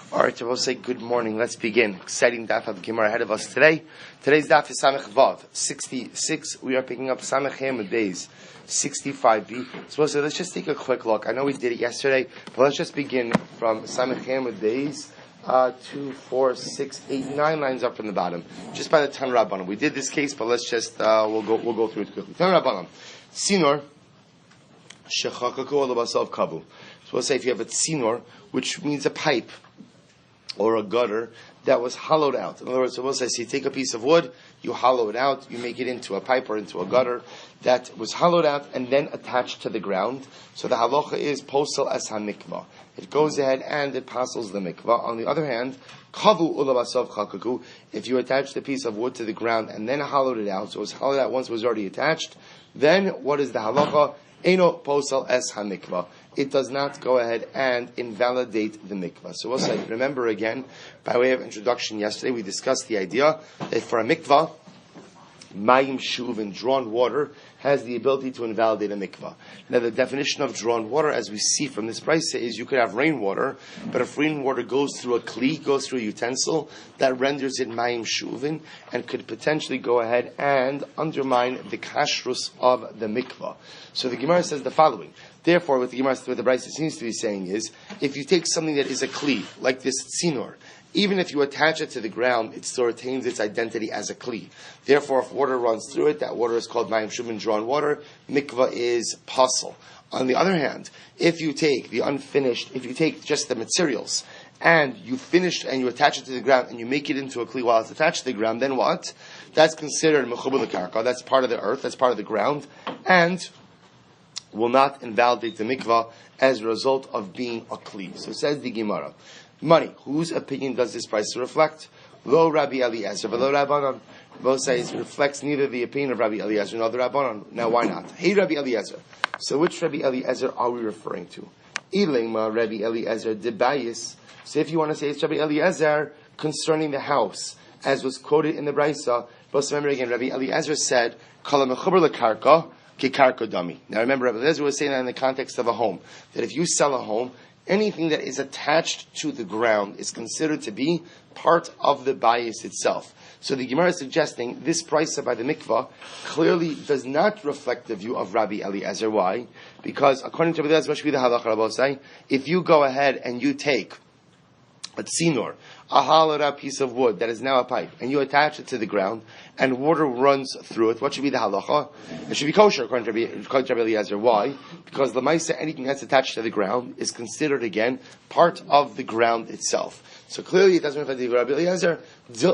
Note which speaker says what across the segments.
Speaker 1: All right, so we'll say good morning. Let's begin. Exciting daf of Gemara ahead of us today. Today's daf is Samech Vav 66. We are picking up Samech Hamid Beis 65b. So we'll say let's just take a quick look. I know we did it yesterday, but let's just begin from Samech Hamid Beis 2, 4, 6, 8, 9 lines up from the bottom, just by the Tan Rabbanan. We did this case, but let's just we'll go through it quickly. Tan Rabbanan, Sinor Shechakaku Olabasav Kavu. So we'll say if you have a tzinor, which means a pipe or a gutter that was hollowed out. In other words, so we'll say, so you take a piece of wood, you hollow it out, you make it into a pipe or into a gutter that was hollowed out and then attached to the ground. So the halacha is posel es ha-mikvah. It goes ahead and it passes the mikvah. On the other hand, kavu ulabasav chakaku, if you attach the piece of wood to the ground and then hollowed it out, so it was hollowed out once it was already attached, then what is the halacha? Eino posel es ha-mikvah. It does not go ahead and invalidate the mikvah. So we'll say, remember again, by way of introduction yesterday, we discussed the idea that for a mikvah, mayim shuvin, drawn water, has the ability to invalidate a mikvah. Now the definition of drawn water, as we see from this brisa, is you could have rainwater, but if rainwater goes through a kli, goes through a utensil, that renders it mayim shuvin, and could potentially go ahead and undermine the kashrus of the mikvah. So the Gemara says the following. Therefore, what the brisa seems to be saying is, if you take something that is a kli, like this tzinor, even if you attach it to the ground, it still retains its identity as a kli. Therefore, if water runs through it, that water is called mayim shuvin, drawn water. Mikvah is pasul. On the other hand, if you take just the materials, and you finish and you attach it to the ground and you make it into a kli while it's attached to the ground, then what? That's considered mechubel l'karka. That's part of the earth. That's part of the ground, and will not invalidate the mikvah as a result of being a kli. So says the Gemara. Money. Whose opinion does this price reflect? Lo Rabbi Eliezer, lo Rabbanan. Both says it reflects neither the opinion of Rabbi Eliezer nor the Rabbanan. Now why not? Hey Rabbi Eliezer. So which Rabbi Eliezer are we referring to? Ilema Rabbi Eliezer debayis. So if you want to say it's Rabbi Eliezer concerning the house, as was quoted in the Brisa, but remember again, Rabbi Eliezer said, Kala mechuber lekarka kikarka dami. Now remember, Rabbi Eliezer was saying that in the context of a home, that if you sell a home, anything that is attached to the ground is considered to be part of the bayis itself. So the Gemara is suggesting this price by the mikvah clearly does not reflect the view of Rabbi Eliezer. Why? Because according to Rabbi Eliezer, if you go ahead and you take a tzinor, a hollowed out piece of wood that is now a pipe, and you attach it to the ground, and water runs through it, what should be the halacha? It should be kosher, according to Rabbi Eliezer. Why? Because the ma'aseh, anything that's attached to the ground, is considered, again, part of the ground itself. So clearly it doesn't reflect the Rabbi Eliezer,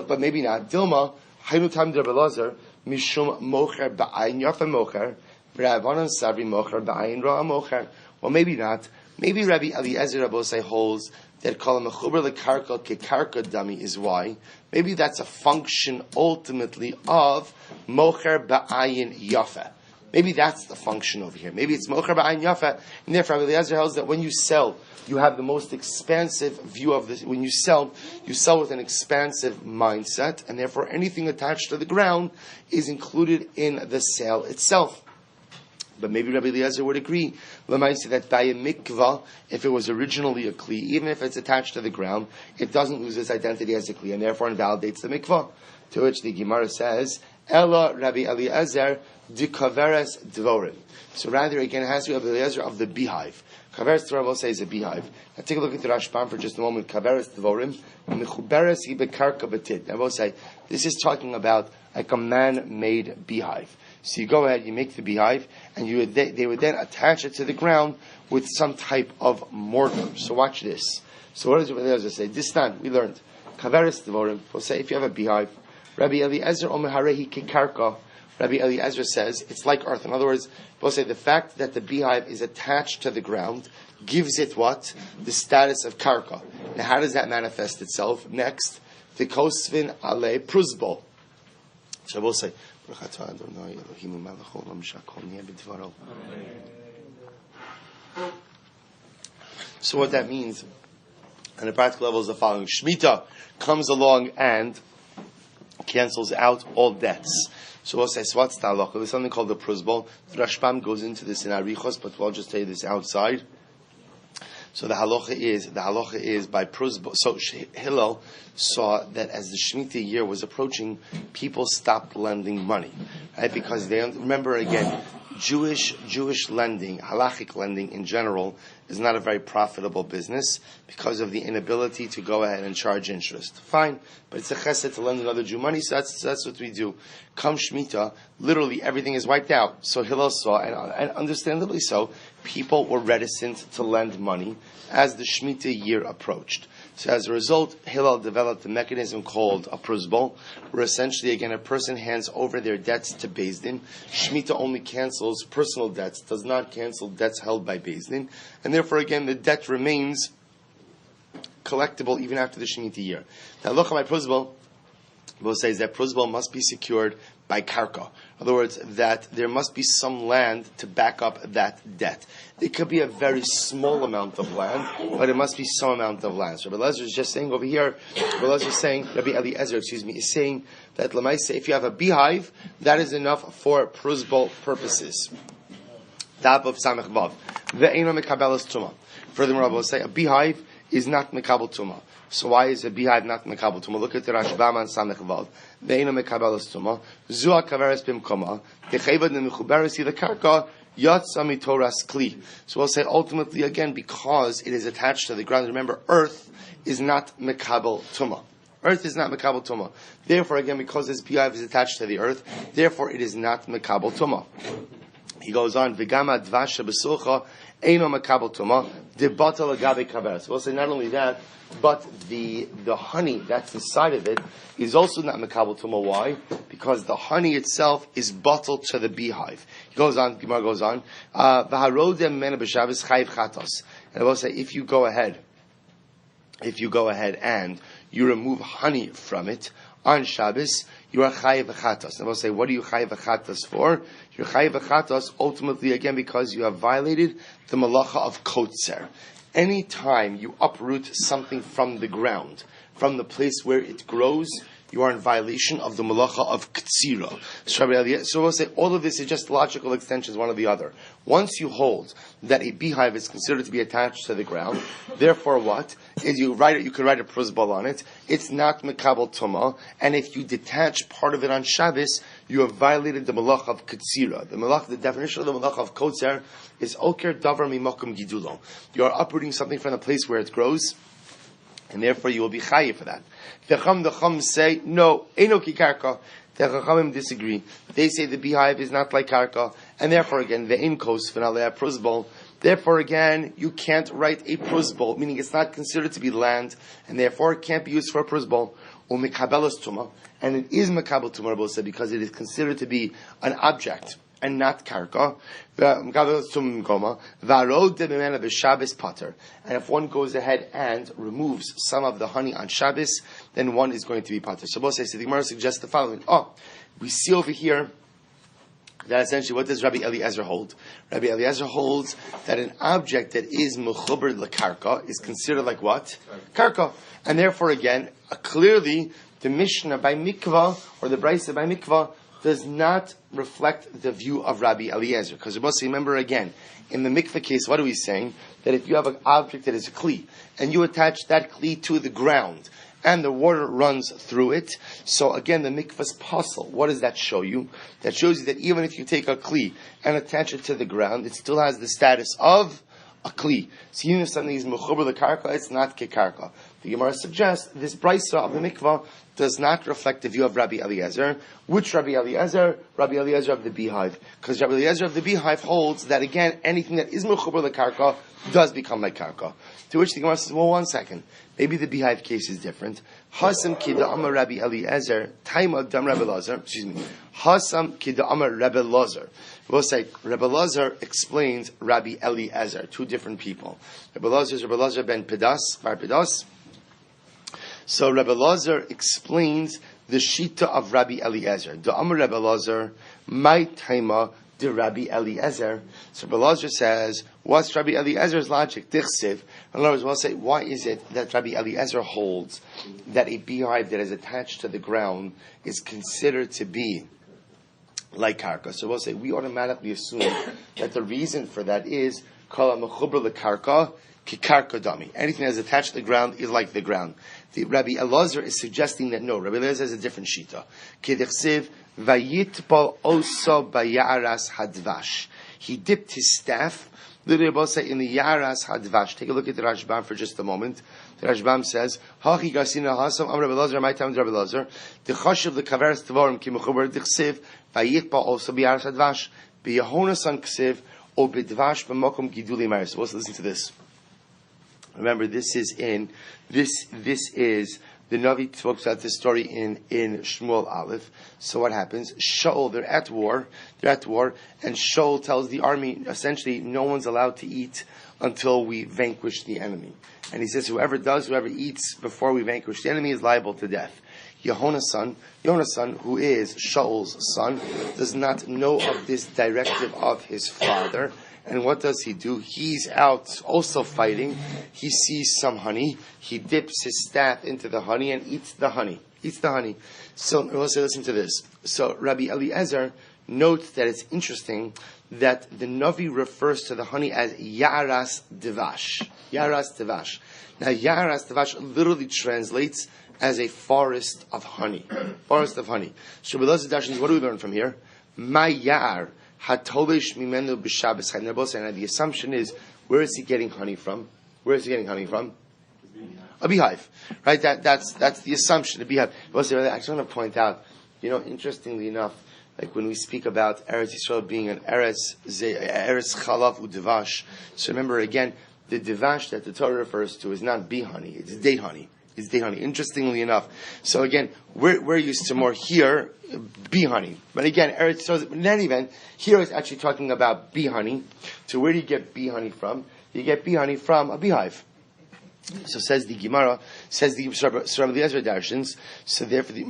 Speaker 1: but maybe not. Dilma, haynu tam Rabbi Eliezer, mishum mocher ba'ayin yafa mocher, v'ravanan sabri mocher ba'ayin ra'a mocher. Well, maybe not. Maybe Rabbi Eliezer Rabbi holds that kol mechuber lekarka kekarka dami is why. Maybe that's a function ultimately of mocher ba'ayin yafa. Maybe that's the function over here. Maybe it's mocher ba'ayin yafa, and therefore Rabbi Eliezer holds that when you sell, you have the most expansive view of this. When you sell with an expansive mindset, and therefore anything attached to the ground is included in the sale itself. But maybe Rabbi Eliezer would agree, that by a mikvah, if it was originally a kli, even if it's attached to the ground, it doesn't lose its identity as a kli, and therefore invalidates the mikvah. To which the Gemara says, Ella Rabbi Eliezer di kaveres dvorim. So rather, again, it has to be Rabbi Eliezer of the beehive. Kaveres dvorim will say is a beehive. Now take a look at the Rashbam for just a moment. Kaveres dvorim, mechuberes ibekarka batid. Now we'll say, this is talking about like a man-made beehive. So you go ahead, you make the beehive, and they would then attach it to the ground with some type of mortar. So watch this. So what does Rabbi Eliezer say? This time we learned kaveres dvorim. We'll say if you have a beehive, Rabbi Eliezer omeharehi kikarka. Rabbi Eliezer says it's like earth. In other words, we'll say the fact that the beehive is attached to the ground gives it what? The status of karka. Now how does that manifest itself? Next, the kosvin ale pruzbol. So we'll say. So what that means on a practical level is the following. Shemitah comes along and cancels out all debts. So we'll say, so what's the halacha? There's something called the pruzbol. The Rashbam goes into this in Arichos, but we'll just tell you this outside. So the halacha is by pruzbal. So Hillel saw that as the Shemitah year was approaching, people stopped lending money, right? Because they remember again, Jewish lending, halachic lending in general, is not a very profitable business because of the inability to go ahead and charge interest. Fine, but it's a chesed to lend another Jew money, so that's what we do. Come Shemitah, literally everything is wiped out. So Hillel saw, and understandably so, people were reticent to lend money as the Shemitah year approached. So as a result, Hillel developed a mechanism called a pruzbal, where essentially, again, a person hands over their debts to Beis Din. Shemitah only cancels personal debts, does not cancel debts held by Beis Din, and therefore, again, the debt remains collectible even after the Shemitah year. Now, look at my pruzbal. Will says that pruzbal must be secured by karka. In other words, that there must be some land to back up that debt. It could be a very small amount of land, but it must be some amount of land. So Rabbi Eliezer is just saying over here, Rabbi Eliezer, is saying that Lamaisa, if you have a beehive, that is enough for pruzbal purposes. Top of Samech Vav. Ve'eno mekabelas tuma. Furthermore, Rabbi will say a beehive is not mekabel tuma. So why is a beehive not mekabel tuma? Look at the Rashbam and Samech Vav. Ve'eno mekabelas tuma. Zua kaveres bimkoma. Techeva nemechuberes ila karka. Yatsa mitoras kli. So we'll say ultimately again because it is attached to the ground. Remember, earth is not mekabel tuma. Earth is not mekabel tuma. Therefore, again, because this beehive is attached to the earth, therefore it is not mekabel tuma. He goes on, Vigama dvasha besucha eino makabel tuma debatal agabe kaveres. We'll say not only that, but the honey that's inside of it is also not makabel tuma. Why? Because the honey itself is bottled to the beehive. He goes on, Gemara goes on, v'harodem mena b'shabbos chayiv chatos. And I will say, if you go ahead and you remove honey from it on Shabbos, you are chayiv chatos. And I will say, what are you chayiv chatos for? You're chayiv chatos ultimately again because you have violated the malacha of kotzer. Anytime you uproot something from the ground, from the place where it grows, you are in violation of the malacha of ktsira. So we'll say all of this is just logical extensions one of the other. Once you hold that a beehive is considered to be attached to the ground, therefore what? Is you could write a pruzbal on it. It's not mekabel tuma, and if you detach part of it on Shabbos, you have violated the malacha of ktsira. The definition of the malacha of kotzer is oker davar mimokum gidulo. You are uprooting something from the place where it grows, and therefore you will be chayiv for that. The Chum say, no, eno ki karka. The Chachamim disagree. They say the beehive is not like karka, and therefore again, the inkos v'nalei pruzbal. Therefore again, you can't write a pruzbal, meaning it's not considered to be land, and therefore it can't be used for a pruzbal. Or mekabelas tuma, and it is mekabel tuma, Rabbi said, because it is considered to be an object and not karka. And if one goes ahead and removes some of the honey on Shabbos, then one is going to be pater. So both say, the Gemara suggests the following. We see over here that essentially what does Rabbi Eliezer hold? Rabbi Eliezer holds that an object that is mechuber lekarka is considered like what? Karka. And therefore again, clearly the Mishnah by mikvah or the Brisa by mikvah does not reflect the view of Rabbi Eliezer. Because you must remember again, in the mikveh case, what are we saying? That if you have an object that is a kli, and you attach that kli to the ground, and the water runs through it, so again, the mikvah's puzzle. What does that show you? That shows you that even if you take a kli and attach it to the ground, it still has the status of a kli. So even if something is mechuber lekarka, it's not kekarka. The Gemara suggests this brisa of the mikvah does not reflect the view of Rabbi Eliezer. Which Rabbi Eliezer? Rabbi Eliezer of the beehive. Because Rabbi Eliezer of the beehive holds that again, anything that is mechuber lekarka does become like karka. To which the Gemara says, well, one second. Maybe the beehive case is different. Hasam kida amar Rabbi Eliezer, taima dam Rabbi Lazar. Hasam kida amar Rabbi Lazar. We'll say Rabbi Lazar explains Rabbi Eliezer, two different people. Rabbi Lazar is Rabbi Lazar ben Pedas, Bar Pedas. So Rabbi Lazar explains the shita of Rabbi Eliezer. The amar Rabbi Lazar, my taima de Rabbi Eliezer. So Rabbi Lazar says, what's Rabbi Eliezer's logic? Dichsiv. In other words, we'll say, why is it that Rabbi Eliezer holds that a beehive that is attached to the ground is considered to be like karka? So we'll say, we automatically assume that the reason for that is kala mechuber lekarka kikarka dami. Anything that is attached to the ground is like the ground. The Rabbi Elazar is suggesting that no, Rabbi Elazar has a different shita. Kedechsev vayitpal oso bayaras hadvash. He dipped his staff, literally in the yaras hadvash. Take a look at the Rashbam for just a moment. The Rashbam says, "Hachi gasina hasam am Rabbi Elazar, my time Rabbi Elazar. The chashav the kaveres tvarim ki mechuber dechsev vayitpal oso bayaras hadvash beyahonas an ksev o bedvash b'makom giduli maris." So let's listen to this. Remember, this is the Navi talks about this story in Shmuel Aleph. So what happens? Shaul, they're at war, and Shaul tells the army, essentially, no one's allowed to eat until we vanquish the enemy. And he says, whoever eats before we vanquish the enemy is liable to death. Yonasan, who is Shaul's son, does not know of this directive of his father. And what does he do? He's out also fighting. He sees some honey. He dips his staff into the honey and eats the honey. So also listen to this. So Rabbi Eliezer notes that it's interesting that the Navi refers to the honey as Yaras Devash. Yaras Devash. Now Yaras Devash literally translates as a forest of honey. Forest of honey. So what do we learn from here? My Yar. The assumption is, where is he getting honey from? A beehive, right? That's the assumption. A beehive. I just want to point out, interestingly enough, like when we speak about Eretz Yisrael being an Eretz Chalav U'Devash. So remember again, the Devash that the Torah refers to is not bee honey; it's date honey. Interestingly enough. So again, we're used to more here, bee honey. But again, in any event, here it's actually talking about bee honey. So where do you get bee honey from? You get bee honey from a beehive. So says the Gemara, says the Rabbi Eliezer Darshans. So therefore, the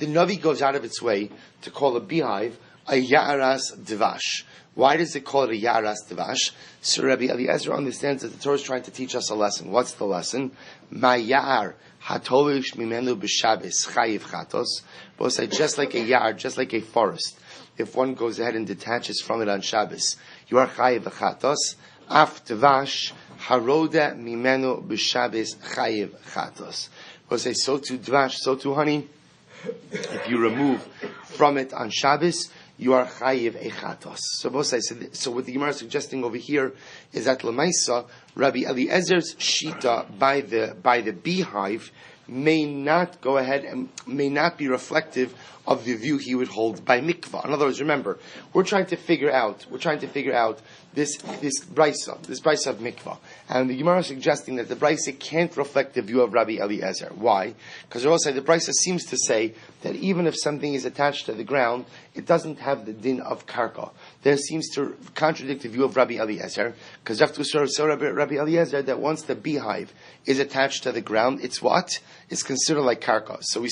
Speaker 1: Navi goes out of its way to call a beehive a Ya'aras Devash. Why does it call it a Ya'aras Devash? So Rabbi Eliezer understands that the Torah is trying to teach us a lesson. What's the lesson? Ma Ya'ar hatolish mimenu b'Shabbos chayiv chatos. Both say just like a ya'ar, just like a forest. If one goes ahead and detaches from it on Shabbos, you are chayiv chatos. Af Devash haroda mimenu b'Shabbos chayiv chatos. Both say so too Devash, so too honey. If you remove from it on Shabbos, you are chayiv echatos. So both sides. So what the Gemara is suggesting over here is that Lamaisa, Rabbi Eliezer's shita by the beehive may not go ahead and may not be reflective of the view he would hold by mikvah. In other words, remember, we're trying to figure out this brisa of mikvah. And the Gemara is suggesting that the brisa can't reflect the view of Rabbi Eliezer. Why? Because the brisa seems to say that even if something is attached to the ground, it doesn't have the din of karka. There seems to contradict the view of Rabbi Eliezer, because after Rabbi Eliezer that once the beehive is attached to the ground, it's what? It's considered like karka. So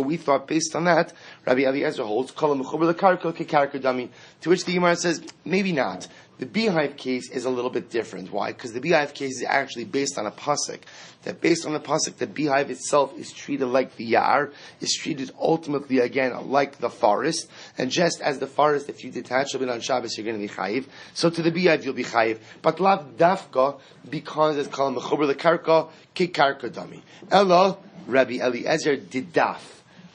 Speaker 1: we thought based on that, Rabbi Eliezer holds kol mechuber lekarka kekarka dami. To which the Gemara says maybe not. The beehive case is a little bit different. Why? Because the beehive case is actually based on a pasuk. That based on the pasuk, the beehive itself is treated like the yar, is treated ultimately again like the forest. And just as the forest, if you detach of it on Shabbos, you're going to be chayiv. So to the beehive, you'll be chayiv. But lav dafka, because it's called mechuber lekarka kekarka dami. Ella, Rabbi Eliezer did daf.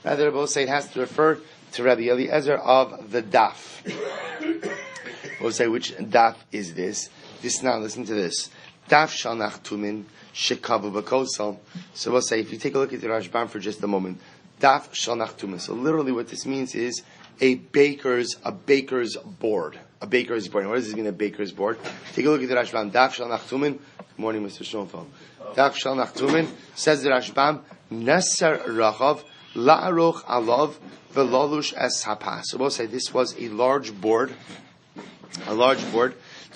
Speaker 1: Rather, both say it has to refer to Rabbi Eliezer of the daf. We'll say, which daf is this? This now, listen to this. Daf shalnach tumin shekavu b'kosel. So we'll say, if you take a look at the Rashbam for just a moment, daf shalnach tumin. So literally what this means is a baker's board. A baker's board. What does this mean, a baker's board? Take a look at the Rashbam. Daf shalnach tumin. Good morning, Mr. Schoenfeld. Daf shalnach tumin. Says the Rashbam, Neser rachav la'aroch alav v'lolush es hapa. So we'll say this was a large board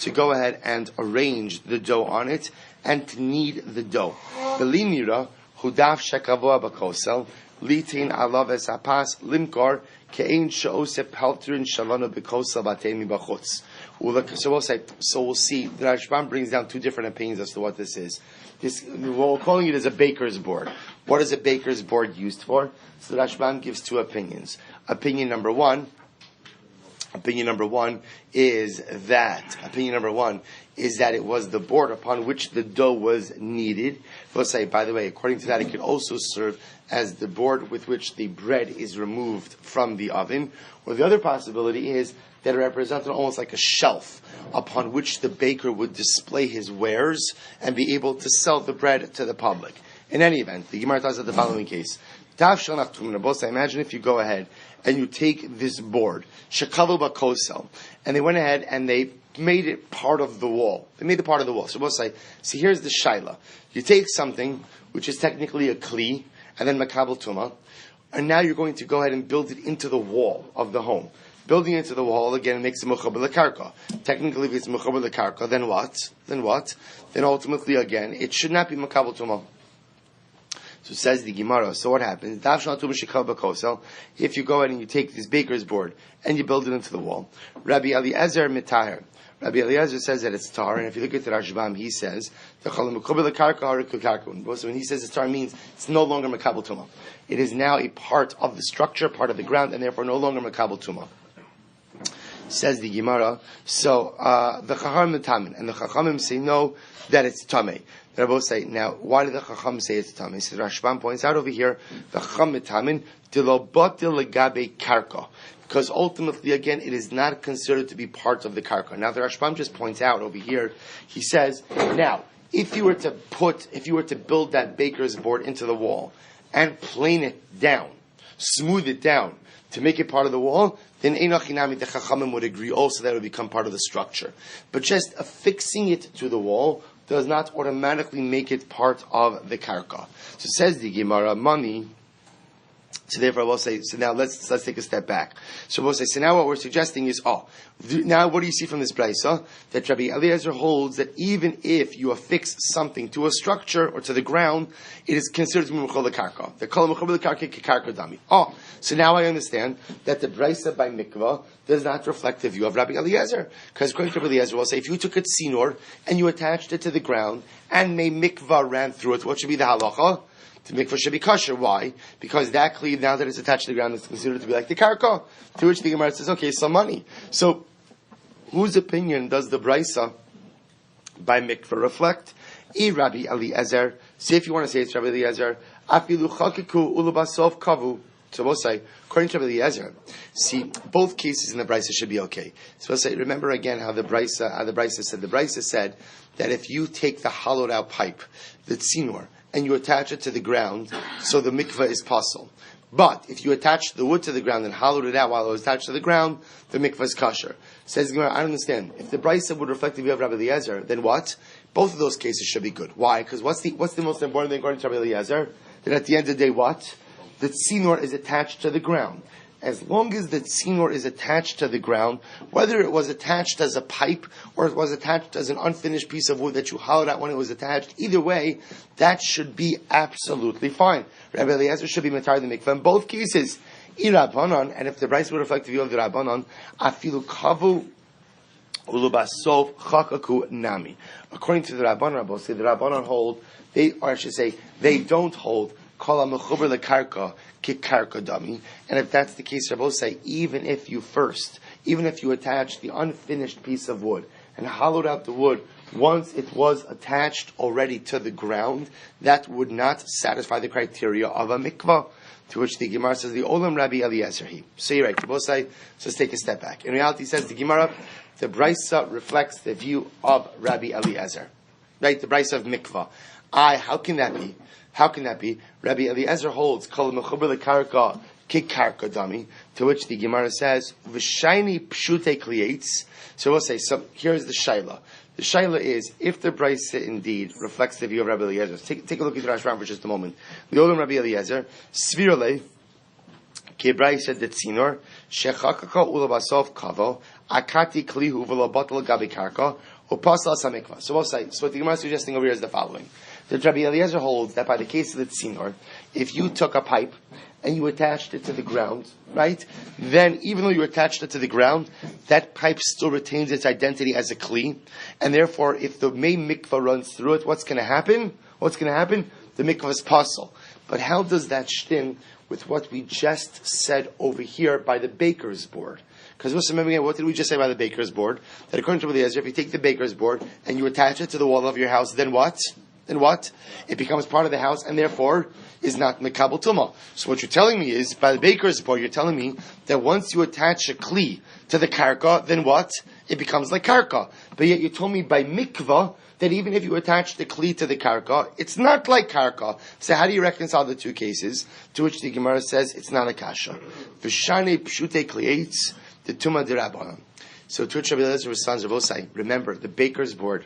Speaker 1: to go ahead and arrange the dough on it and to knead the dough. Belinira hudaf shekavoa bakosel litin alav es hapas limkor kein sheosep halterin shalana bakosel batemi bachutz. So we'll see. The Rashbam brings down two different opinions as to what this is. We're calling it as a baker's board. What is a baker's board used for? So the Rashbam gives two opinions. Opinion number one Opinion number one is that it was the board upon which the dough was kneaded. We'll say, by the way, according to that, it could also serve as the board with which the bread is removed from the oven. Or the other possibility is that it represented almost like a shelf upon which the baker would display his wares and be able to sell the bread to the public. In any event, the Gemara tells us the following case. Imagine if you go ahead and you take this board, shekavu bakosel, and they went ahead and they made it part of the wall. They made it part of the wall. So we'll say, see, here's the shaila. You take something which is technically a kli, and then makabel tuma, and now you're going to go ahead and build it into the wall of the home. Building into the wall, again, makes it mechaber lekarka. Technically, if it's mechaber lekarka, then what? Then ultimately, again, it should not be makabel tuma. So says the Gemara, so what happens? If you go ahead and you take this baker's board and you build it into the wall, Rabbi Eliezer mitahar. Rabbi Eliezer says that it's tar, and if you look at the Rashbam, he says, so when he says it's tar, means it's no longer makabel tuma. It is now a part of the structure, part of the ground, and therefore no longer makabel tuma. Says the Gemara, so the Chachamim mitamin, and the Chachamim say no, that it's tamei. They both say, now, why did the Chacham say it's tamei? So Rashbam points out over here, the Chacham mitamin, dilo batil legabe karka. Because ultimately, again, it is not considered to be part of the karka. Now, the Rashbam just points out over here, he says, now, if you were to build that baker's board into the wall, and plane it down, smooth it down, to make it part of the wall, then Einachinami, the Chachamim would agree also that it would become part of the structure. But just affixing it to the wall does not automatically make it part of the karka. So says the Gemara, money. So therefore we'll say, so now let's take a step back. So we'll say, so now what we're suggesting is, now what do you see from this brayso? That Rabbi Eliezer holds that even if you affix something to a structure or to the ground, it is considered to be mechol karka. They call it mechol karka karka dami. So now I understand that the brayso by mikvah does not reflect the view of Rabbi Eliezer. Because according to Rabbi Eliezer, we'll say, if you took a tzinor and you attached it to the ground and may mikvah ran through it, what should be the halacha? The mikvah should be kosher. Why? Because that cleave, now that it's attached to the ground, is considered to be like the karka. To which the Gemara says, okay, some money. So, whose opinion does the brayso by mikvah reflect? Rabbi Eliezer. See, if you want to say it's Rabbi Eliezer, afilu chakiku ulubasov kavu. So we'll say, according to Rabbi Eliezer, see, both cases in the brayso should be okay. So we'll say, remember again how the brayso said. The brayso said that if you take the hollowed out pipe, the tzinor, and you attach it to the ground, so the mikvah is pasul. But if you attach the wood to the ground and hollowed it out while it was attached to the ground, the mikvah is kosher. Says the Gemara, I don't understand. If the brayso would reflect the view of Rabbi Eliezer, then what? Both of those cases should be good. Why? Because what's the most important thing according to Rabbi Eliezer? That at the end of the day, what? The tzinor is attached to the ground. As long as the tzinor is attached to the ground, whether it was attached as a pipe or it was attached as an unfinished piece of wood that you hollowed out when it was attached, either way, that should be absolutely fine. Rabbi Eliezer should be matar the mikvah in both cases. Rabbanon, and if the brayso would reflect the view of the Rabbanon, afilu kavu ulubasov chakaku nami. According to the Rabbanon, the Rabbanon hold, they don't hold kol ha-mechuber lekarka kikarka dami. And if that's the case, Rabbi say, even if you attach the unfinished piece of wood and hollowed out the wood once it was attached already to the ground, that would not satisfy the criteria of a mikvah. To which the Gemara says, the Olam Rabbi Eliezer he. So you're right, Rabbi say, so let's take a step back. In reality, says the Gemara, the brayso reflects the view of Rabbi Eliezer. Right, the brayso of mikvah. How can that be? How can that be? Rabbi Eliezer holds kol mechuber lekarka kikarka dami. To which the Gemara says v'shayni pshute kliates. So we'll say, so here's the shaila. The shaila is if the brayso indeed reflects the view of Rabbi Eliezer. Take a look at the Rashbam for just a moment. The Olam Rabbi Eliezer svirle kebrayso de tzinor shechakaka ulabasov kavo akati klihu v'lobatel gabi karka upasal samikva. So we'll say, so what the Gemara is suggesting over here is the following. The Rabbi Eliezer holds that by the case of the tzinor, if you took a pipe and you attached it to the ground, right, then even though you attached it to the ground, that pipe still retains its identity as a kli, and therefore if the main mikvah runs through it, what's going to happen? The mikvah is pasul. But how does that shtin with what we just said over here by the baker's board? Because remember again, what did we just say about the baker's board? That according to Rabbi Eliezer, if you take the baker's board and you attach it to the wall of your house, then what? Then what? It becomes part of the house and therefore is not mekabel tumah. So what you're telling me is, by the baker's board, you're telling me that once you attach a kli to the karka, then what? It becomes like karka. But yet you told me by mikvah that even if you attach the kli to the karka, it's not like karka. So how do you reconcile the two cases? To which the Gemara says it's not a kasha. V'shane pshute klietz the tumah d'Rabbanan. So to which Rabbi Eliezer responds, Rabosai, remember the baker's board.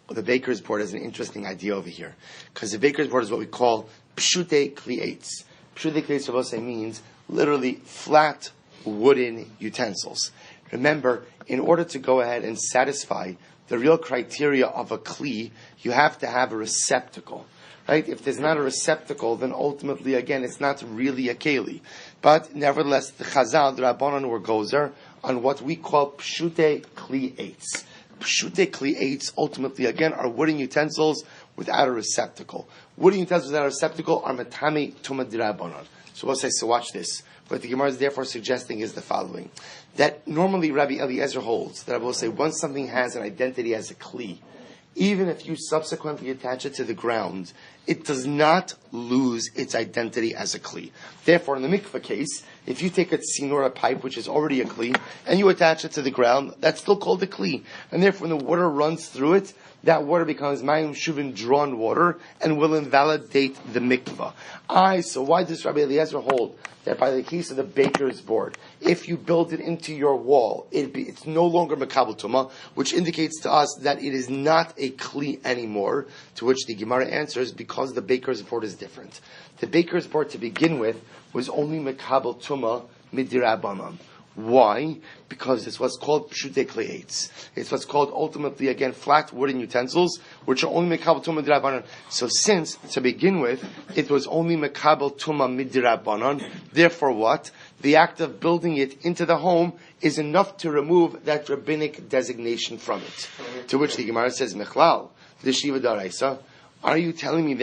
Speaker 1: The baker's board is an interesting idea over here, because the baker's board is what we call pshute klietz. Pshute klietz, Rabosai, means literally flat wooden utensils. Remember, in order to go ahead and satisfy the real criteria of a kli, you have to have a receptacle. Right? If there's not a receptacle, then ultimately, again, it's not really a keli. But nevertheless, the Chazal, the Rabbanan, were gozer on what we call pshute klietz. Pshute klietz, ultimately, again, are wooden utensils without a receptacle. Wooden utensils without a receptacle are metame tumah d'Rabbanan. So we'll say, so watch this. What the Gemara is therefore suggesting is the following. That normally Rabbi Eliezer holds, that I will say, once something has an identity as a kli, even if you subsequently attach it to the ground, it does not lose its identity as a kli. Therefore, in the mikveh case, if you take a tzinor, a pipe, which is already a kli, and you attach it to the ground, that's still called a kli. And therefore, when the water runs through it, that water becomes mayim shuvin, drawn water, and will invalidate the mikveh. So why does Rabbi Eliezer hold that by the case of the baker's board, if you build it into your wall, it's no longer mekabel tumah, which indicates to us that it is not a kli anymore, to which the Gemara answers, because the baker's board is different. The baker's board, to begin with, was only mekabel tumah midirabbanan. Why? Because it's what's called pshute klietz. It's what's called ultimately, again, flat wooden utensils, which are only mekabel tumah midirabbanan. So since, to begin with, it was only mekabel tumah midirabbanan, therefore what? The act of building it into the home is enough to remove that rabbinic designation from it. To which the Gemara says, Mechlal, the Shiva Daraisa, are you telling me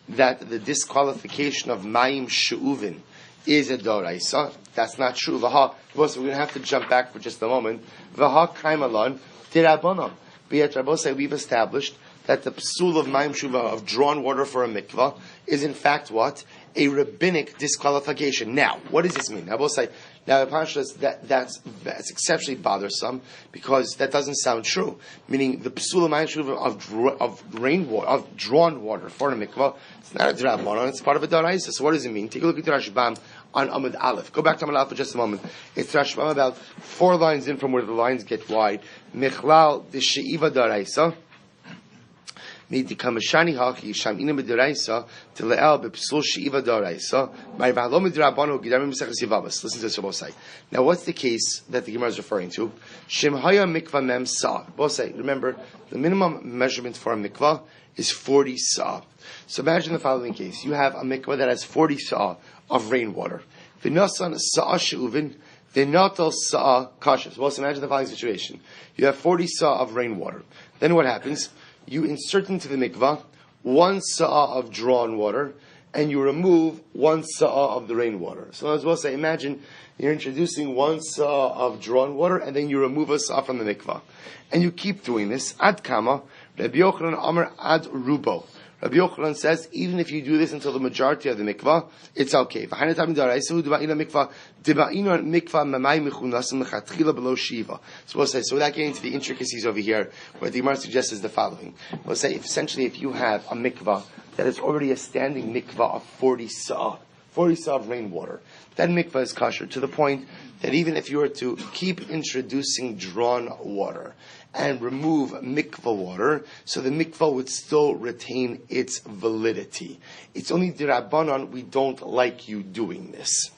Speaker 1: that the disqualification of Mayim She'uvin is a Doraisa? That's not true. Vaha, we're going to have to jump back for just a moment. Vaha Kaimalon Tirabonam. But yet, Rabosai, we've established that the psul of Mayim Shuva, of drawn water for a mikvah, is in fact what? A rabbinic disqualification. Now, what does this mean? Rabosai, now, that's exceptionally bothersome, because that doesn't sound true. Meaning, the psul of Mayim Shuva of rainwater, of drawn water for a mikvah, it's not a drabbanon, it's part of a daraisa. So what does it mean? Take a look at the Rashbam on Amud Aleph. Go back to Amud Aleph for just a moment. It's Rashbam about 4 lines in from where the lines get wide. Mechlal de she'iva daraisa. Made the kamashani haki sham ina b'daraisa to le'el b'psul she'iva daraisa. My v'halom b'drabbanu gidarim b'sechas yivavas. Listen to this, Rabosai. Now, what's the case that the Gemara is referring to? Shem haya mikvah mem sa. Rabosai, remember, the minimum measurement for a mikvah is 40 sa. So imagine the following case. You have a mikvah that has 40 sa of rainwater. V'nasan sa'a she'uvin, v'natal sa'a kashas. Well, so imagine the following situation. You have 40 sa of rainwater. Then what happens? You insert into the mikvah 1 sa'a of drawn water, and you remove 1 sa'a of the rainwater. So as well say, imagine you're introducing 1 sa'a of drawn water, and then you remove a sa'a from the mikvah. And you keep doing this. Ad kama, Rabbi Yochanan Amar ad rubo. Rabbi Yochanan says, even if you do this until the majority of the mikvah, it's okay. So we'll say, so without getting into the intricacies over here, what the Gemara suggests is the following. We'll say, if you have a mikvah that is already a standing mikvah of 40 sa'a of rainwater, that mikvah is kosher to the point that even if you were to keep introducing drawn water and remove mikvah water, so the mikvah would still retain its validity. It's only d'Rabbanan we don't like you doing this.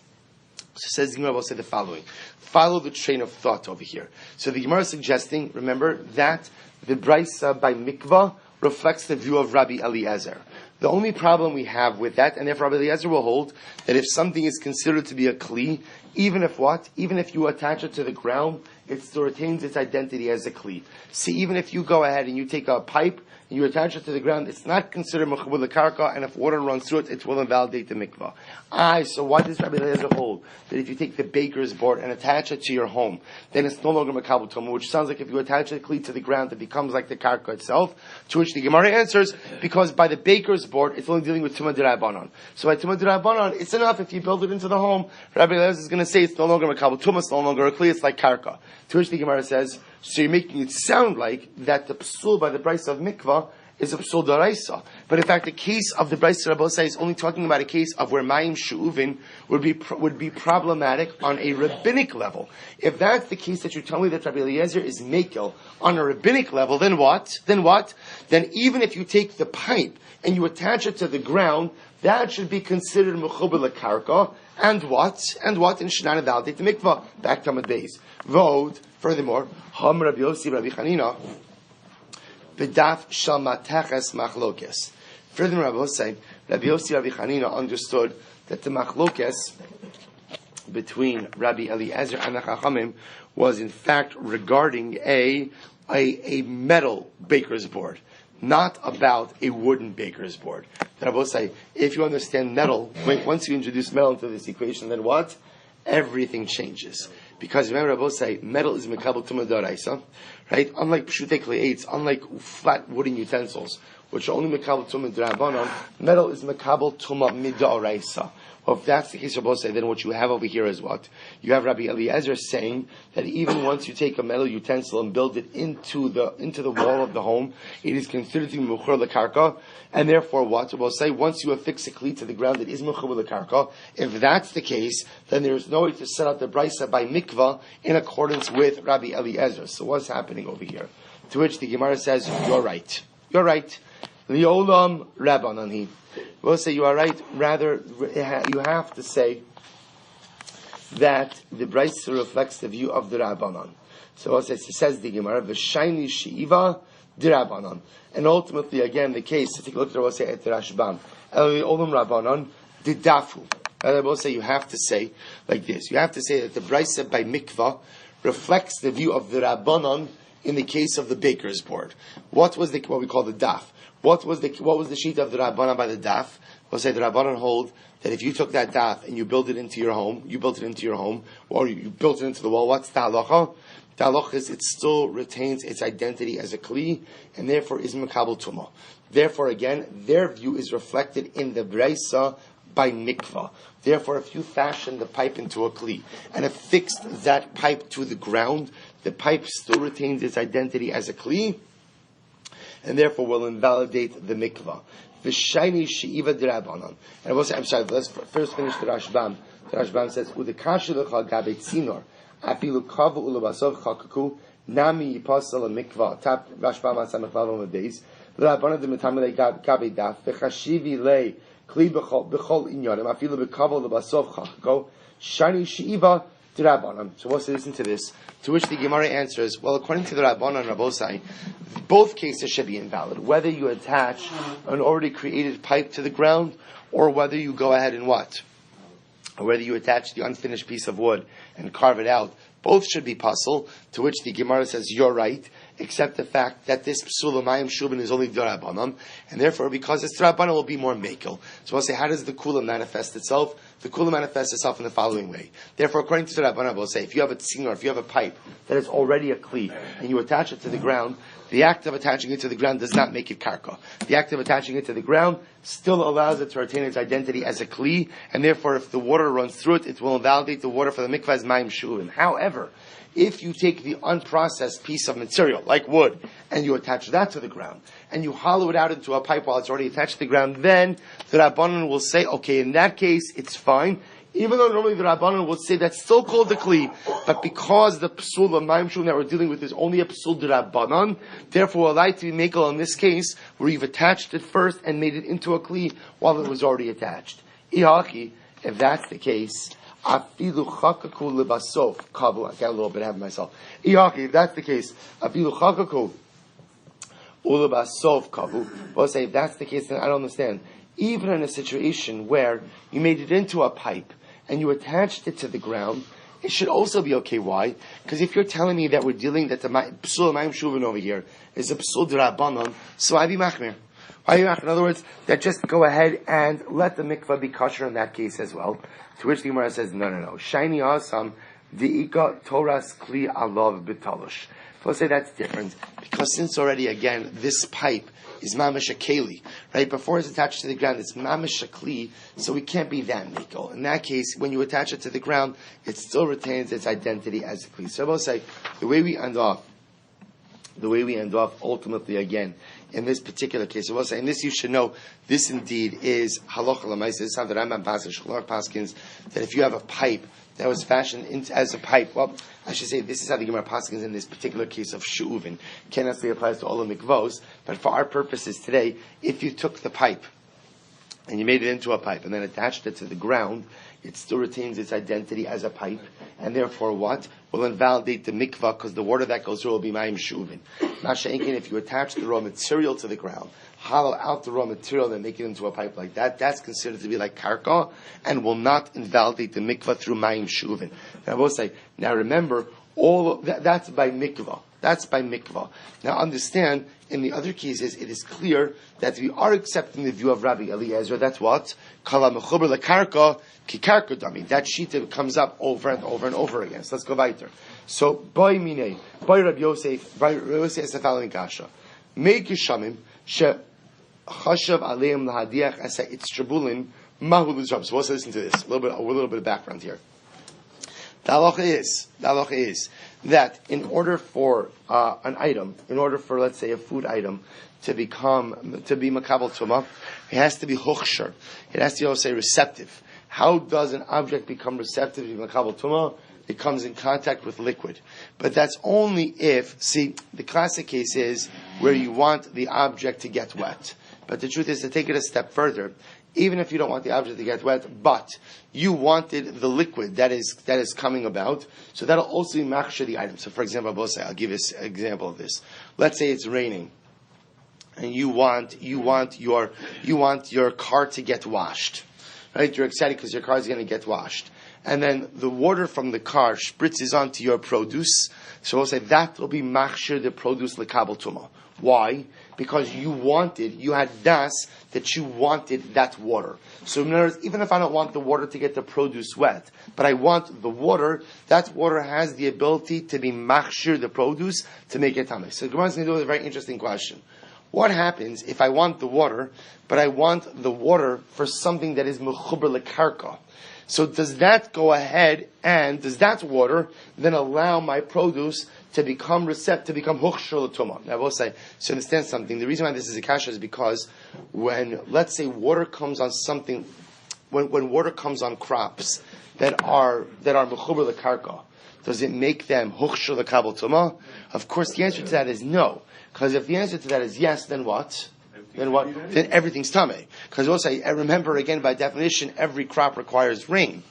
Speaker 1: So says the Gemara will say the following. Follow the train of thought over here. So the Gemara is suggesting, remember, that the brisa by mikvah reflects the view of Rabbi Eliezer. The only problem we have with that, and therefore Rabbi Eliezer will hold, that if something is considered to be a kli, even if you attach it to the ground, it still retains its identity as a kli. See, even if you go ahead and you take a pipe and you attach it to the ground, it's not considered mechabul lekarka, and if water runs through it, it will invalidate the mikvah. So why does Rabbi Eliezer hold that if you take the baker's board and attach it to your home, then it's no longer mekabel tumah, which sounds like if you attach the kli to the ground, it becomes like the karka itself, to which the Gemara answers, because by the baker's board, it's only dealing with tumah d'Rabbanan. So by tumah d'Rabbanan, it's enough if you build it into the home. Rabbi Eliezer is going to say it's no longer mekabel tumah, it's no longer a kli, it's like karka. To which the Gemara says, so you're making it sound like that the psul by the price of mikvah is a psul daraisa. But in fact, the case of the Brisa Rabbosai is only talking about a case of where mayim she'uvin would be problematic on a rabbinic level. If that's the case that you tell me that Rabbi Eliezer is mekel on a rabbinic level, then what? Then even if you take the pipe and you attach it to the ground, that should be considered mechubel lekarka. And what? In Shnana validate the mikvah. Back to Amud Beis. Vod. Furthermore, Ham Rabbi Yossi Rabbi Chanina. B'daf shal mateches machlokes. Furthermore, Rabbi Yossi Rabbi Chanina understood that the machlokes between Rabbi Eliezer and the Chachamim was in fact regarding a metal baker's board, not about a wooden baker's board. Rabbi Yossi, if you understand metal, once you introduce metal into this equation, then what? Everything changes. Because remember, Rabbi Yossi, metal is mekabel tumah d'oraisa, right? Unlike pshutei klei'etz, unlike flat wooden utensils, which are only mekabel tumah d'Rabbanan, metal is mekabel tumah mid'oraisa. Well, if that's the case, Rabbi Yossi, then what you have over here is what? You have Rabbi Eliezer saying that even once you take a metal utensil and build it into the wall of the home, it is considered to be muchur lekarka, and therefore what? Rabbi Yossi, once you affix a kli to the ground, it is muchur lekarka. If that's the case, then there is no way to set out the brisa by mikvah in accordance with Rabbi Eliezer. So what's happening over here? To which the Gemara says, you're right. Liolam Rabbanani. We'll say you are right. Rather, you have to say that the Brisa reflects the view of the Rabbanan. So it says the Gemara, "V'shayni she'iva d'Rabbanan," and ultimately, again, the case. Take a look at what say at the Rashbam. Liolam Rabbanan didafu. And we'll say you have to say like this. You have to say that the Brisa by mikvah reflects the view of the Rabbanan in the case of the baker's board. What we call the daf? What was the sheet of the Rabbanan by the daf? We'll say the Rabbanan hold that if you took that daf and you built it into your home, or you built it into the wall, what's the halacha? The halacha is it still retains its identity as a kli, and therefore is mekabel tumah. Therefore, again, their view is reflected in the Brisa by mikvah. Therefore, if you fashion the pipe into a kli and affixed that pipe to the ground, the pipe still retains its identity as a kli, and therefore will invalidate the mikvah. V'shayni she'iva d'Rabbanan. And I will say, I'm sorry, let's first finish the Rashbam. The Rashbam says, "Udekashu lecha gabe tzinor, afilu kavu ulabasov chakaku, nami yipasal mikvah." Tap Rashbam on Samech Vav on the days. L'Rabbanan d'metamile gabe daf, v'chashivi lei kli b'chol inyanim, afilu b'kavu ulabasov chakaku, shayni she'iva d'Rabbanan. So let's listen to this. To which the Gemara answers, well, according to the Rabbanan and Rabbosai, both cases should be invalid. Whether you attach an already created pipe to the ground, or whether you go ahead and what? Or whether you attach the unfinished piece of wood and carve it out, both should be puzzle. To which the Gemara says, you're right, except the fact that this psul mayim shubin is only d'Rabbanan, and therefore, because it's d'Rabbanan, it will be more mekel. So I'll say, how does the kula manifest itself? The kula manifests itself in the following way. Therefore, according to the Rabbanan, we'll say, if you have a tzingor, if you have a pipe that is already a kli, and you attach it to the ground, the act of attaching it to the ground does not make it karka. The act of attaching it to the ground still allows it to retain its identity as a kli, and therefore, if the water runs through it, it will invalidate the water for the mikvah as mayim shuvin. However, if you take the unprocessed piece of material, like wood, and you attach that to the ground, and you hollow it out into a pipe while it's already attached to the ground, then the Rabbanan will say, okay, in that case, it's fine. Even though normally the Rabbanan would say that's still called the Kli, but because the Psul of Mayim Shum that we're dealing with is only a Psul de Rabbanan, therefore we're allowed to be Mekel in this case, where you've attached it first and made it into a Kli while it was already attached. Ihaki, if that's the case, Afilu chakaku lebasof kavu. I got a little bit ahead of myself. Iyaki, if that's the case, afilu chakaku ulebasof kavu. But say if that's the case, then I don't understand. Even in a situation where you made it into a pipe and you attached it to the ground, it should also be okay. Why? Because if you're telling me that we're dealing that the psul ma'im shuvin over here is a psul d'Rabbanan, so I be machmir. In other words, that just go ahead and let the mikvah be kosher in that case as well. To which the Gemara says, no. Shiny asam diika toras kli alav b'talosh. We'll say that's different because since already again this pipe is mamash a keli, right? Before it's attached to the ground, it's mamash a kli, so we can't be that mikol. In that case, when you attach it to the ground, it still retains its identity as a kli. So we'll say the way we end off ultimately again in this particular case, we'll say, and this you should know, this indeed is halacha l'maisa. This is how the Rambam Basra paskins that if you have a pipe that was fashioned as a pipe, well, I should say this is how the Gemara paskins in this particular case of shu'uvin. Can't necessarily apply to all the mikvos, but for our purposes today, if you took the pipe and you made it into a pipe and then attached it to the ground, it still retains its identity as a pipe, and therefore what? Will invalidate the mikvah, because the water that goes through will be ma'im shuvin. Masha'inkin, if you attach the raw material to the ground, hollow out the raw material and make it into a pipe like that, that's considered to be like karka, and will not invalidate the mikvah through ma'im shuvin. And I will say, now remember, all of that's by mikvah. That's by mikvah. Now understand, in the other cases, it is clear that we are accepting the view of Rabbi Eliezer. That's what? Kala mechuber lekarka ki karka dami. That shita comes up over and over and over again. So let's go weiter. So, by Rabbi Yosef, is the following kasha. Make yishamim she chashav aleim lahadiach asa itztrabulin mahu l'zrab. So let's listen to this. A little bit of background here. The halacha is that in order for an item, let's say a food item, to be makabel tumah, it has to be huchsher. It has to be also receptive. How does an object become receptive to makabel tumah? It comes in contact with liquid. But that's only if, the classic case is where you want the object to get wet. But the truth is, to take it a step further, even if you don't want the object to get wet, but you wanted the liquid that is coming about, so that'll also be machshir the item. So for example, I'll give you an example of this. Let's say it's raining, and you want your car to get washed. Right? You're excited because your car is going to get washed. And then the water from the car spritzes onto your produce. So we'll say that will be machshir the produce lekabel tumah. Why? Because you had das that you wanted that water. So in other words, even if I don't want the water to get the produce wet, but I want the water, that water has the ability to be machshir the produce to make it tameh. So the Gemara is going to do a very interesting question. What happens if I want the water, but I want the water for something that is mechuber lekarka? So does that go ahead and does that water then allow my produce to become huchshur l'tumah? Now I will say, so understand something. The reason why this is a kasha is because when, let's say, water comes on something, when water comes on crops that are mechuber l'karka, does it make them huchshur l'kabel tumah? Of course, the answer to that is no. Because if the answer to that is yes, then what? Then everything's tameh. Because also, remember again, by definition, every crop requires rain.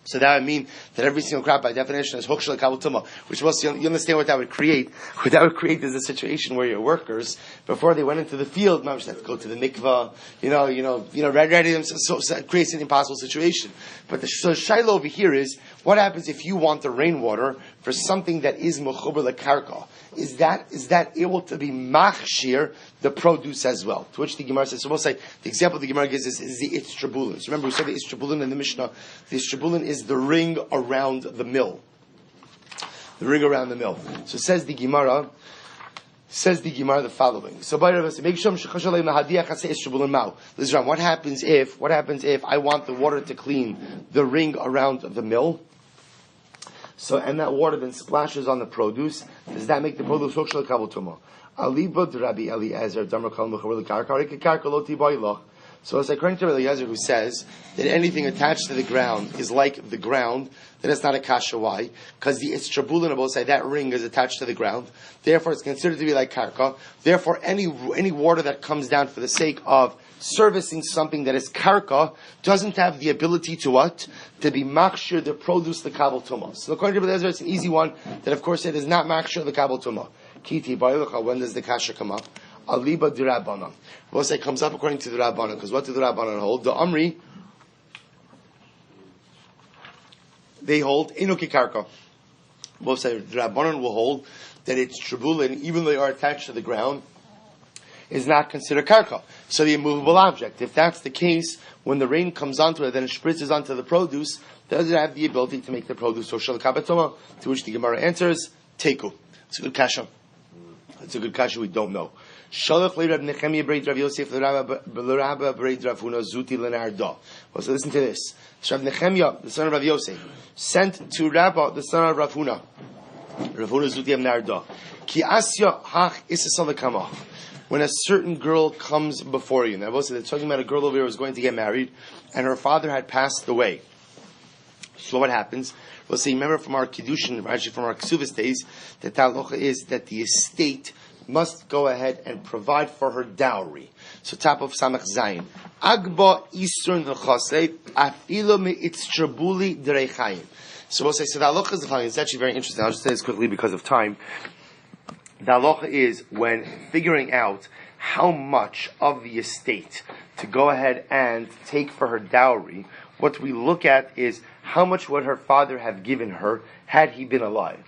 Speaker 1: So that would mean that every single crop, by definition, is huchshur l'kabel tumah. Which was, you understand what that would create? What that would create is a situation where your workers, before they went into the field, maybe have to go to the mikvah, ready them. So it creates an impossible situation. But the shiloh over here is, what happens if you want the rainwater for something that is mechuber lekarka? Is that able to be machshir the produce as well? To which the Gemara says, so we'll say, the example the Gemara gives is the itztrabulin. So remember, we said the itztrabulin in the Mishnah. The itztrabulin is the ring around the mill. The ring around the mill. So says the Gemara the following. So by the way, what happens if I want the water to clean the ring around the mill? So, and that water then splashes on the produce. Does that make the produce huchshur l'kabel tumah? Alibud Rabbi Eliezer damar kol mechuber lekarka karka lo tiboilach. So it's according to Rabbi Eliezer, who says that anything attached to the ground is like the ground. Then it's not a kasha. Why? Because the itztrabulin of both say that ring is attached to the ground. Therefore, it's considered to be like karka. Therefore, any water that comes down for the sake of servicing something that is karka doesn't have the ability to what? To be machshir the produce l'kabel tumah. So according to Rabbi Eliezer, it's an easy one that of course it is not machshir l'kabel tumah. Kiti ba'ilcha, when does the kasha come up? Aliba d'Rabbanan. We'll say it comes up according to the Rabbanan, because what do the Rabbanan hold? The Amri, they hold Enoki Karka. Both sides, the Rabbanon will hold that it's Tribulin, even though they are attached to the ground, is not considered Karka. So the immovable object. If that's the case, when the rain comes onto it, then it spritzes onto the produce, does it have the ability to make the produce social kabatoma? To which the Gemara answers, Teku. It's a good kasha. It's a good kasha we don't know. Shalach le Rab Nechemia Breid Rav Yosef l'Rabba Breid Rav Huna Zuti l'Narda. Well, so listen to this. Rab Nechemia, the son of Rav Yosef, sent to Rabba, the son of Rav Huna. Rav Huna Zuti l'Narda. Ki asya hach isasal l'kamach. When a certain girl comes before you, now they're talking about a girl over here who was going to get married, and her father had passed away. So what happens? We'll see, remember from our Kiddushin, actually from our Ksuvas days, that halacha is that the estate must go ahead and provide for her dowry. So top of Samach Zayin. Agba Isrun v'chasei afilo me'itztrabuli d'reichayim. So we'll say, so the halacha is the following. It's actually very interesting. I'll just say this quickly because of time. The halacha is when figuring out how much of the estate to go ahead and take for her dowry, what we look at is how much would her father have given her had he been alive.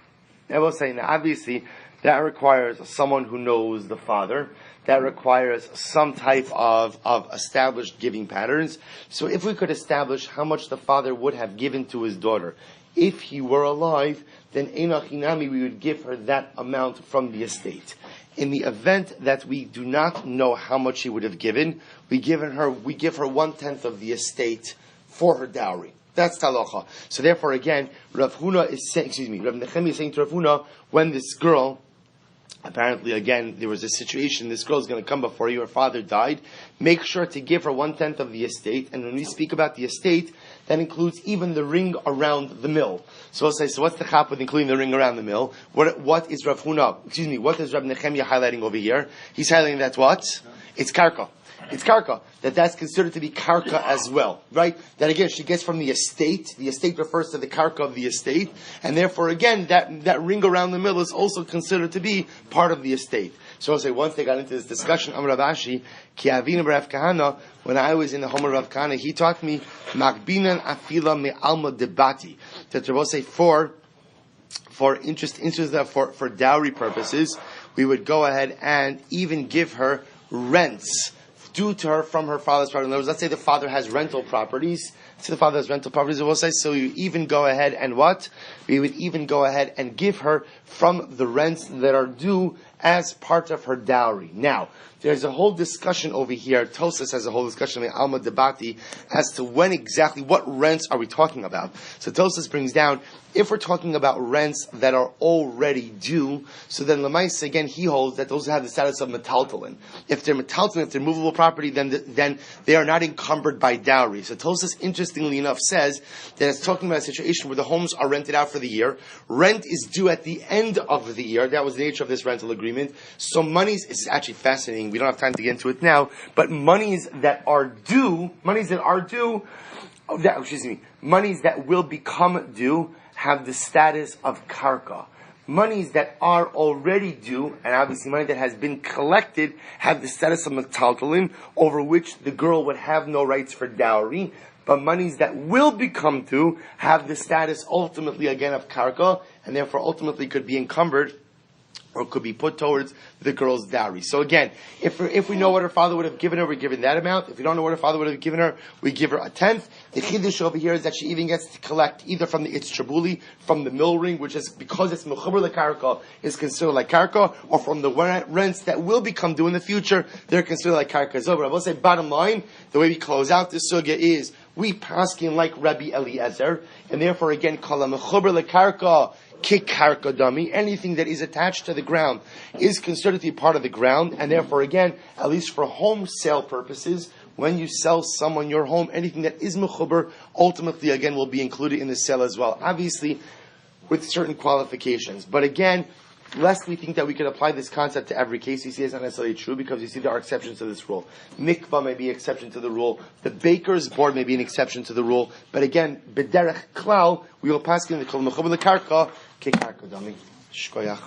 Speaker 1: I will say, now obviously, that requires someone who knows the father. That requires some type of established giving patterns. So if we could establish how much the father would have given to his daughter if he were alive, then Einachinami, we would give her that amount from the estate. In the event that we do not know how much he would have given, we give her 1/10 of the estate for her dowry. That's talacha. So therefore, again, Rav Nechemia is saying to Rav Huna, when this girl, apparently again, there was a situation, this girl is going to come before you, her father died, make sure to give her 1/10 of the estate, and when we speak about the estate, that includes even the ring around the mill. So we'll say, so what's the chap with including the ring around the mill? What is Rav Huna, what is Rav Nechemia highlighting over here? He's highlighting that what? It's karka. It's karka. That's considered to be karka as well, right? That again, she gets from the estate. The estate refers to the karka of the estate. And therefore, again, that ring around the mill is also considered to be part of the estate. So I'll say, once they got into this discussion, Amar Rav Ashi, Ki Avinu Rav Kahana, when I was in the home of Rav Kahana, he taught me, Makbinan Afila Me Alma Debati. That will say, for dowry purposes, we would go ahead and even give her rents due to her from her father's property. In other words, let's say the father has rental properties. We'll say, so you even go ahead and what? We would even go ahead and give her from the rents that are due as part of her dowry. Now, there's a whole discussion over here. Tosas has a whole discussion in Alma Debati as to when exactly, what rents are we talking about. So Tosas brings down, if we're talking about rents that are already due, so then Lamais, again, he holds that those have the status of metaltalin. If they're metaltalin, if they're movable property, then they are not encumbered by dowry. So Tosas, interestingly enough, says that it's talking about a situation where the homes are rented out for the year. Rent is due at the end of the year. That was the nature of this rental agreement. So monies, is actually fascinating. We don't have time to get into it now, but monies that will become due have the status of karka. Monies that are already due, and obviously money that has been collected, have the status of metaltalin, over which the girl would have no rights for dowry. But monies that will become due have the status ultimately again of karka, and therefore ultimately could be encumbered or could be put towards the girl's dowry. So again, if we know what her father would have given her, we give her that amount. If we don't know what her father would have given her, we give her 1/10. The chiddush over here is that she even gets to collect either from the itztrabuli, from the mill ring, which is because it's mechuber lekarka, is considered like karka, or from the rents that will become due in the future, they're considered like karka. So I will say, bottom line, the way we close out this sugya is we paskin like Rabbi Eliezer, and therefore again, kala mechuber lekarka, kikarka dami, anything that is attached to the ground is considered to be part of the ground, and therefore again, at least for home sale purposes, when you sell someone your home, anything that is mechuber, ultimately again will be included in the sale as well. Obviously, with certain qualifications. But again, lest we think that we can apply this concept to every case, you see it's not necessarily true, because you see there are exceptions to this rule. Mikvah may be an exception to the rule. The baker's board may be an exception to the rule. But again, b'derech klal, we will pass in the kol mechuber lekarka, kikarka dami. Shkoyach.